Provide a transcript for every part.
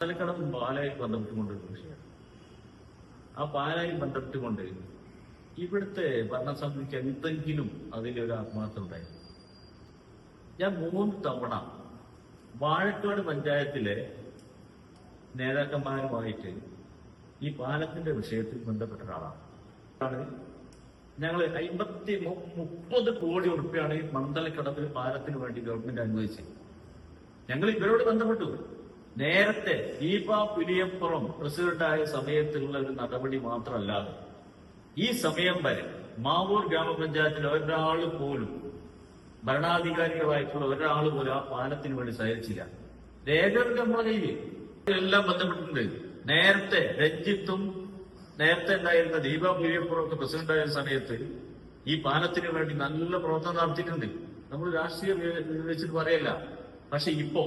പാലക്കാട് പാലായി ബന്ധപ്പെട്ടുകൊണ്ടൊരു വിഷയമാണ്. ആ പാലായി ബന്ധപ്പെട്ടുകൊണ്ട് ഇവിടുത്തെ ഭരണസമിതിക്ക് എന്തെങ്കിലും അതിലൊരു ആത്മാർത്ഥം ഉണ്ടായിരുന്നു. ഞാൻ 3 തവണ വാഴക്കാട് പഞ്ചായത്തിലെ നേതാക്കന്മാരുമായിട്ട് ഈ പാലത്തിന്റെ വിഷയത്തിൽ ബന്ധപ്പെട്ട ഒരാളാണ്. ഞങ്ങൾ 30 കോടി ഉറുപ്പിയാണ് മണ്ഡലക്കടവിൽ പാലത്തിന് വേണ്ടി ഗവൺമെന്റ് അനുവദിച്ചത്. ഞങ്ങൾ ഇവരോട് ബന്ധപ്പെട്ടു. നേരത്തെ ദീപ പുലിയപ്പുറം പ്രസിഡന്റായ സമയത്തുള്ള ഒരു നടപടി മാത്രമല്ലാതെ ഈ സമയം വരെ മാവൂർ ഗ്രാമപഞ്ചായത്തിൽ ഒരാൾ പോലും ഭരണാധികാരികളായിട്ടുള്ള ഒരാൾ പോലും ആ പാലത്തിന് വേണ്ടി സഹകരിച്ചില്ല. രേഖകൾ നമ്മളെ കയ്യിൽ എല്ലാം ബന്ധപ്പെട്ടിട്ടുണ്ട്. നേരത്തെ രഞ്ജിത്തും നേരത്തെ ഉണ്ടായിരുന്ന ദീപ പുലിയപ്പുറം ഒക്കെ പ്രസിഡന്റായ സമയത്ത് ഈ പാലത്തിന് വേണ്ടി നല്ല പ്രവർത്തനം നടത്തിയിട്ടുണ്ട്. നമ്മൾ രാഷ്ട്രീയം വെച്ചിട്ട് പറയല്ല. പക്ഷെ ഇപ്പോ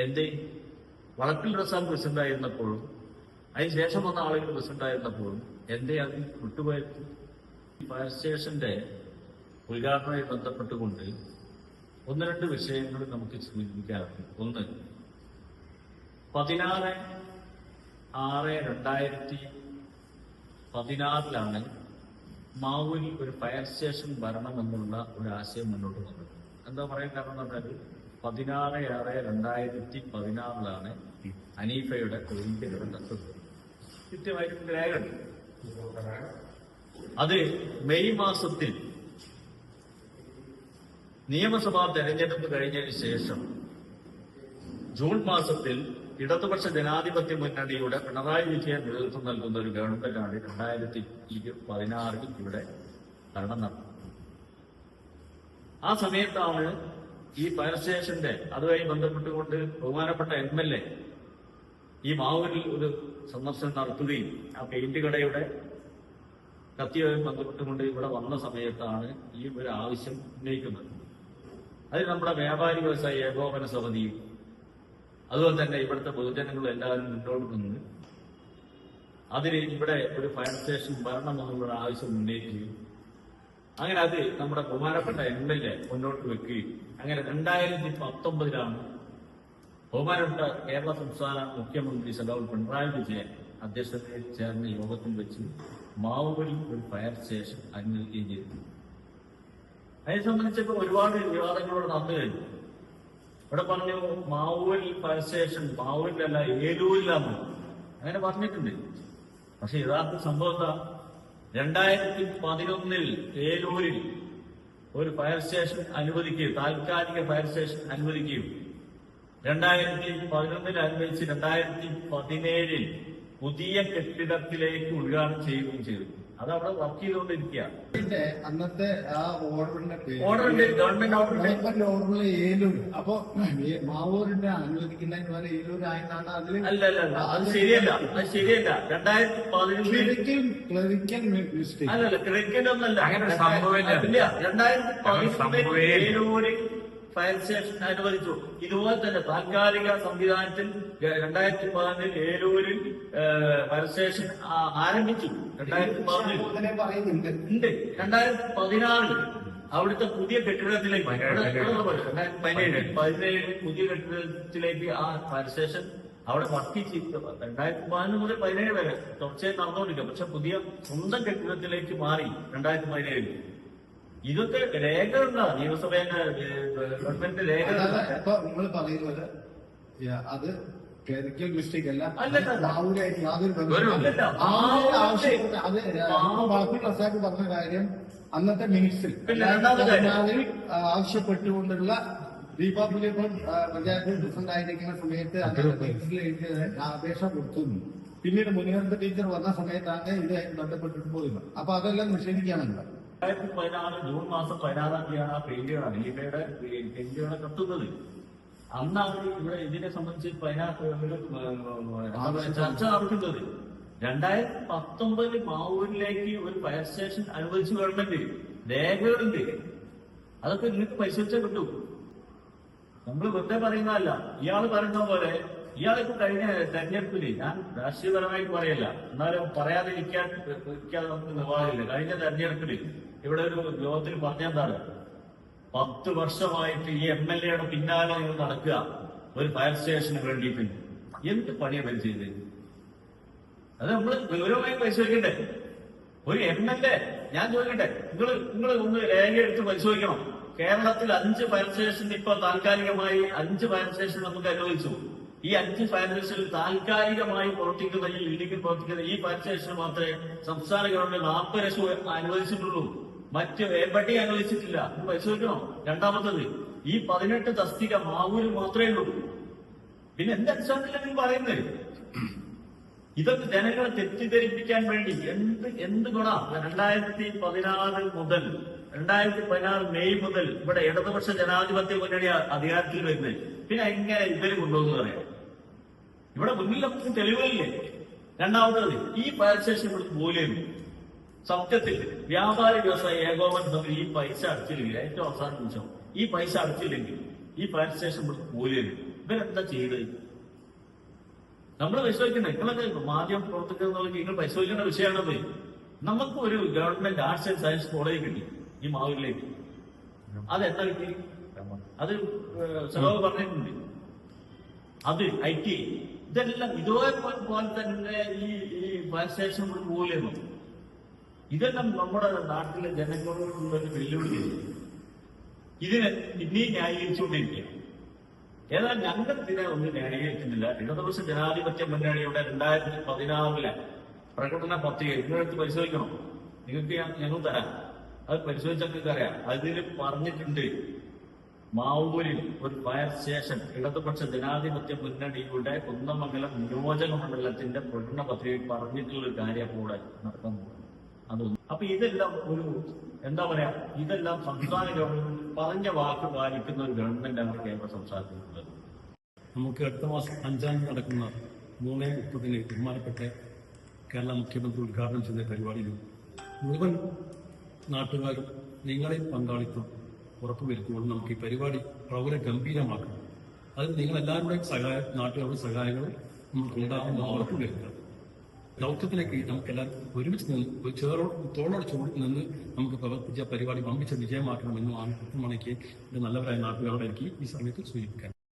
എന്തേ വളക്കിൽ റസാൻ പ്രസിഡന്റായിരുന്നപ്പോഴും അതിനുശേഷം വന്ന ആളുകൾ പ്രസിഡന്റായിരുന്നപ്പോഴും എന്തേ അതിൽ വിട്ടുപോയത്? ഫയർ സ്റ്റേഷന്റെ ഉദ്ഘാടനവുമായി ബന്ധപ്പെട്ടുകൊണ്ട് 1-2 വിഷയങ്ങൾ നമുക്ക് സൂചിപ്പിക്കാറുണ്ട്. ഒന്ന്, 16/6/2016 മാവൂരിൽ ഒരു ഫയർ സ്റ്റേഷൻ ഭരണം എന്നുള്ള ഒരു ആശയം മുന്നോട്ട് വന്നത്. എന്താ പറയാൻ കാരണം എന്ന് പറഞ്ഞാൽ 16/6/2016 അനീഫയുടെ തൊഴിലിന്റെ ഘടകത്തുന്നത് കൃത്യമായിട്ട് രേഖയുണ്ട്. അത് മെയ് മാസത്തിൽ നിയമസഭാ തെരഞ്ഞെടുപ്പ് കഴിഞ്ഞതിന് ശേഷം ജൂൺ മാസത്തിൽ ഇടതുപക്ഷ ജനാധിപത്യ മുന്നണിയുടെ പിണറായി വിജയൻ നേതൃത്വം നൽകുന്ന ഒരു ഗവൺമെന്റാണ് 2016 ഇവിടെ ഭരണം നടത്തുന്നത്. ആ സമയത്താണ് ഈ ഫയർ സ്റ്റേഷന്റെ അതുമായി ബന്ധപ്പെട്ടുകൊണ്ട് ബഹുമാനപ്പെട്ട MLA ഈ മാവൂരിൽ ഒരു സന്ദർശനം നടത്തുകയും ആ പെയിന്റ് കടയുടെ കത്തിയുമായി ബന്ധപ്പെട്ടുകൊണ്ട് ഇവിടെ വന്ന സമയത്താണ് ഈ ഒരു ആവശ്യം ഉന്നയിക്കുന്നത്. അത് നമ്മുടെ വ്യാപാരി വ്യവസായ ഏകോപന സമിതിയും അതുപോലെ തന്നെ ഇവിടുത്തെ പൊതുജനങ്ങളും എല്ലാവരും മുന്നോട്ട് നിന്ന് അതിന് ഇവിടെ ഒരു ഫയർ സ്റ്റേഷൻ വരണമെന്നുള്ള ആവശ്യം ഉന്നയിക്കുകയും അങ്ങനെ അത് നമ്മുടെ ബഹുമാനപ്പെട്ട MLA മുന്നോട്ട് വെക്കുകയും അങ്ങനെ 2019 ബഹുമാനപ്പെട്ട കേരള സംസ്ഥാന മുഖ്യമന്ത്രി സഖാവ് പിണറായി വിജയൻ അധ്യക്ഷതയിൽ ചേർന്ന യോഗത്തിൽ വെച്ച് മാവൂരിൽ ഒരു ഫയർ സ്റ്റേഷൻ അനുവദിക്കുകയും ചെയ്തു. അതിനെ സംബന്ധിച്ചപ്പോൾ ഒരുപാട് വിവാദങ്ങളോട് നടന്നു കഴിഞ്ഞു. ഇവിടെ പറഞ്ഞു മാവൂരിൽ ഫയർ സ്റ്റേഷൻ മാവൂരിലല്ല ഏലൂരിലാണ് അങ്ങനെ പറഞ്ഞിട്ടുണ്ട്. പക്ഷെ യഥാർത്ഥ സംഭവം എന്താ? 2011 ഏലൂരിൽ ഒരു ഫയർ സ്റ്റേഷൻ അനുവദിക്കുകയും താൽക്കാലിക ഫയർ സ്റ്റേഷൻ അനുവദിക്കുകയും 2011 അനുവദിച്ച് 2017 പുതിയ കെട്ടിടത്തിലേക്ക് ഉദ്ഘാടനം ചെയ്യുകയും ചെയ്തു. അത് അവിടെ വർക്ക് ചെയ്തുകൊണ്ടിരിക്കുകയാണ്. അന്നത്തെ ആ ഓർഡറിന്റെ ഗവൺമെന്റ് ഓർഡറിൽ ഏലൂർ അപ്പൊ മാവൂരിന്റെ അനുവദിക്കുന്നതിന് പോലെ ഏലൂരായിട്ടാണ് അതിൽ അല്ല അത് ശരിയല്ല. 2011 ക്ലറിക്കൽ മിസ്റ്റേക്ക് അല്ലല്ല ക്രിക്കറ്റ് ഒന്നല്ല. അങ്ങനെ സംഭവമില്ല. 2011 ഏലൂര് ഫയർ സ്റ്റേഷൻ അനുവദിച്ചു. ഇതുപോലെ തന്നെ താൽക്കാലിക സംവിധാനത്തിൽ 2014 ഏലൂരിൽ ഫയർ സ്റ്റേഷൻ ആരംഭിച്ചു. 2014 പറയുന്നുണ്ട്. 2016 അവിടുത്തെ പുതിയ കെട്ടിടത്തിലേക്ക് 2017 പുതിയ കെട്ടിടത്തിലേക്ക് ആ ഫയർ സ്റ്റേഷൻ അവിടെ വർക്ക് ചെയ്ത് 2014 മുതൽ 17 വരെ തുടർച്ചയായി നടന്നുകൊണ്ടിരിക്കുക. പക്ഷെ പുതിയ സ്വന്തം കെട്ടിടത്തിലേക്ക് മാറി 2017. ഇതൊക്കെ രേഖകളുണ്ടാ നിയമസഭയുടെ ഗവൺമെന്റ് രേഖ. ഇപ്പൊ നിങ്ങൾ പറയുന്നത് അത് ക്ലറിക്കൽ മിസ്റ്റേക്ക് അല്ല. മാവൂരായിട്ട് യാതൊരു പ്രസാദ് പറഞ്ഞ കാര്യം അന്നത്തെ മിനിറ്റ്സിൽ ആവശ്യപ്പെട്ടുകൊണ്ടുള്ള ദീപാവലിപ്പം പഞ്ചായത്ത് പ്രസിഡന്റ് ആയിരിക്കുന്ന സമയത്ത് അപേക്ഷ കൊടുക്കുന്നു. പിന്നീട് മുനിയറ ടീച്ചർ വന്ന സമയത്താണ് ഇതുമായിട്ട് ബന്ധപ്പെട്ടിട്ട് പോയിരുന്നത്. അപ്പൊ അതെല്ലാം നിഷേധിക്കാനുണ്ട്. 2016 ജൂൺ മാസം 16 ആ പെയിന്റുകളാണ് ഇവയുടെ പെയിന്റുകളെ കത്തുന്നത്. അന്നാണ് ഇവിടെ ഇതിനെ സംബന്ധിച്ച് ചർച്ച നടക്കുന്നത്. 2019 മാവൂരിലേക്ക് ഒരു ഫയർ സ്റ്റേഷൻ അനുവദിച്ചു ഗവൺമെന്റ് രേഖകളുണ്ട്. അതൊക്കെ നിങ്ങൾക്ക് പരിശോധിച്ചാൽ കിട്ടും. നമ്മൾ വെറുതെ പറയുന്നതല്ല. ഇയാൾ പറയുന്ന പോലെ ഇയാൾക്ക് കഴിഞ്ഞ തെരഞ്ഞെടുപ്പില് ഞാൻ രാഷ്ട്രീയപരമായിട്ട് പറയല്ല, എന്നാലും പറയാതിരിക്കാതെ നമുക്ക് നിർവാഹമില്ല. കഴിഞ്ഞ തെരഞ്ഞെടുപ്പില് ഇവിടെ ഒരു യോഗത്തിൽ പറഞ്ഞെന്താണ് 10 വർഷമായിട്ട് ഈ MLA യുടെ പിന്നാലെ നടക്കുക ഒരു ഫയർ സ്റ്റേഷന് വേണ്ടിയിട്ട്. എന്ത് പണിയാണ് അവർ ചെയ്തത്? അത് നമ്മൾ ഗൗരവമായി പരിശോധിക്കണ്ടേ? ഒരു MLA, ഞാൻ ചോദിക്കട്ടെ, നിങ്ങൾ ഒന്ന് രേഖ എടുത്ത് പരിശോധിക്കണം. കേരളത്തിൽ 5 ഫയർ സ്റ്റേഷൻ ഇപ്പൊ താൽക്കാലികമായി 5 ഫയർ സ്റ്റേഷൻ നമുക്ക് അനുവദിച്ചു. ഈ 5 ഫയർ സ്റ്റേഷനിൽ താൽക്കാലികമായി പ്രവർത്തിക്കുന്ന ഈ ഇല്ലെങ്കിൽ പ്രവർത്തിക്കുന്ന ഈ ഫയർ സ്റ്റേഷന് മാത്രമേ സംസ്ഥാന ഗവൺമെന്റ് 40 ലക്ഷം അനുവദിച്ചിട്ടുള്ളൂ. മറ്റ് എവിടെയും അനുവദിച്ചിട്ടില്ല. ഇത് പരിശോധിക്കണം. രണ്ടാമത്തത്, ഈ 18 തസ്തിക മാവൂരിൽ മാത്രമേ ഉള്ളൂ. പിന്നെ എന്ത് അടിസ്ഥാനത്തിലാണ് നിങ്ങൾ പറയുന്നത്? ഇതൊക്കെ ജനങ്ങളെ തെറ്റിദ്ധരിപ്പിക്കാൻ വേണ്ടി എന്ത് ഗുണം? 2016 മുതൽ 2016 മെയ് മുതൽ ഇവിടെ ഇടതുപക്ഷ ജനാധിപത്യ മുന്നണി അധികാരത്തിൽ വരുന്നത്. പിന്നെ എങ്ങനെ ഇവര് കൊണ്ടുവന്ന് പറയാം? ഇവിടെ മുന്നിലൊക്കെ തെളിവുകളില്ലേ? രണ്ടാമത്തത്, ഈ ഫയർ സ്റ്റേഷൻ ഇവിടെ പോലെയുള്ളൂ. സത്യത്തിൽ വ്യാപാരി വ്യവസായ ഏകോപന സമിതി ഈ പൈസ അടച്ചില്ലെങ്കിൽ, ഏറ്റവും അവസാനം നിമിഷം ഈ പൈസ അടച്ചില്ലെങ്കിൽ ഈ ഫയർ സ്റ്റേഷൻ ഇവിടെ പോലെയുള്ളൂ. ഇവരെന്താ ചെയ്തത്? നമ്മൾ പരിശോധിക്കണ്ടേ? നിങ്ങളൊക്കെ മാധ്യമ പ്രവർത്തകർ നിങ്ങൾ പരിശോധിക്കേണ്ട വിഷയമാണത്. നമുക്ക് ഒരു government arts and science college കിട്ടി ഈ മാവൂരിലേക്ക്. അതെന്താ കിട്ടി? അത് ചെലവ് പറഞ്ഞിട്ടുണ്ട്. അത് IT ഇതെല്ലാം ഇതേപോലെ തന്നെ ഈ ഫയർ സ്റ്റേഷൻ പോലെയൊന്നും ഇതെല്ലാം നമ്മുടെ നാട്ടിലെ ജനങ്ങളോടുള്ള ഒരു വെല്ലുവിളി. ഇതിനെ ഇനിയും ന്യായീകരിച്ചുകൊണ്ടിരിക്കുക. ഏതായാലും ഞങ്ങൾ ഇതിനെ ഒന്നും ന്യായീകരിക്കുന്നില്ല. ഇടതുപക്ഷ ജനാധിപത്യ മുന്നണിയുടെ 2016 പ്രകടന പത്രിക നിങ്ങളെടുത്ത് പരിശോധിക്കണം. നിങ്ങൾക്ക് ഞങ്ങൾ തരാം. അത് പരിശോധിച്ചാൽ നിങ്ങൾക്ക് അറിയാം. അതിൽ പറഞ്ഞിട്ടുണ്ട് മാവൂരിൽ ഒരു ഫയർ സ്റ്റേഷൻ ഇടതുപക്ഷ ജനാധിപത്യ മുന്നണിയുടെ കുന്നമംഗലം നിയോജക മണ്ഡലത്തിന്റെ പ്രകടന പത്രികയിൽ പറഞ്ഞിട്ടുള്ള ഒരു കാര്യം കൂടെ നടക്കുന്നു. അതൊന്നും അപ്പൊ ഇതെല്ലാം ഒരു എന്താ പറയാ, ഇതെല്ലാം സംസ്ഥാന ഗവൺമെന്റ് പറഞ്ഞ വാക്ക് പാലിക്കുന്ന ഒരു ഗവൺമെന്റാണ് കേരള സംസ്ഥാനത്തിനുള്ളത്. നമുക്ക് അടുത്ത മാസം 5-ാം തീയതി നടക്കുന്ന 3:30 ബഹുമാനപ്പെട്ട കേരള മുഖ്യമന്ത്രി ഉദ്ഘാടനം ചെയ്ത പരിപാടിയിൽ മുഴുവൻ നാട്ടുകാരും നിങ്ങളെ പങ്കാളിത്തം ഉറപ്പുവരുത്തുകൊണ്ട് നമുക്ക് ഈ പരിപാടി വളരെ ഗംഭീരമാക്കണം. അതിന് നിങ്ങളെല്ലാവരുടെയും നാട്ടുകാരുടെ സഹായങ്ങളും നമുക്ക് ഉണ്ടാകുന്ന ഉറപ്പുവരുത്തുക. ദൗത്യത്തിലേക്ക് നമുക്കെല്ലാവരും ഒരുമിച്ച് നിന്ന് ഒരു തോളോട് ചൂട് നിന്ന് നമുക്ക് പ്രവർത്തിച്ച പരിപാടി വമ്പിച്ച വിജയമാക്കണമെന്നും ആണ് കൃത്യമാണെങ്കിൽ നല്ലവരായ നാട്ടുകാരോട് എനിക്ക് ഈ സമയത്ത് സൂചിപ്പിക്കാൻ.